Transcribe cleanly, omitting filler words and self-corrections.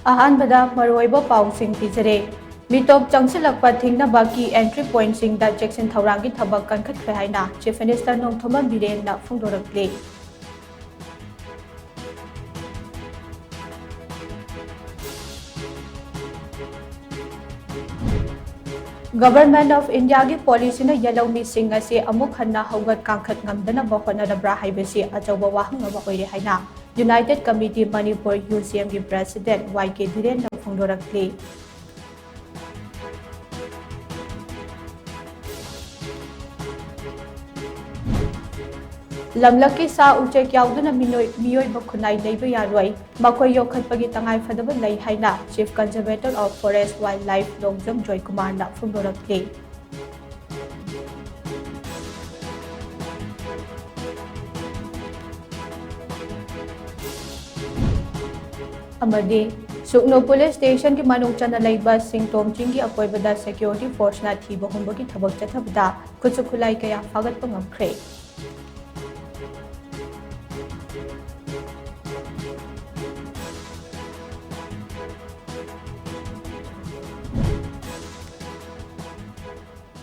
अहानबदा मरोइबो पाउसिंग पिजरे मिटोप चंगसिलकपा थिंगनाबाकी एंट्री पॉइंटसिंगदा चेक्सिन थौरांगी थबक कनखत्रे हाइना चीफ मिनिस्टर नोंथोमा बिरेनना फोंदोरक्ले। गवर्नमेंट ऑफ इंडिया की पॉलिसी ने यलौमी सिंह असे अमुक हन्ना हौगत कांखत ngamdana होनरब्रा हाइबसी अचौबा वाहंग अमा ओइरे हाइना यूनाइटेड कमिटी मणिपुर यूसीएम की प्रेसिडेंट वाईके धीरेन न फोंदोरक्ले। लमलकी सा उचेक याउदुना मियोइब खुनाई लेब यारोय मखोय योखतपगी तंगाई फदब लई हाइना chief conservator of forest wildlife Longjam Joy Kumar ना फोंदोरक्ले। अमदी सुकनो पुलिस स्टेशन की मनुंग चना लेब सिंगटोम चिंग की अकोइबदा सिक्योरिटी फोर्स ना थीब हुंबगी थबक चथबदा खुसु खुलाई कया फागत पंगमख्रे।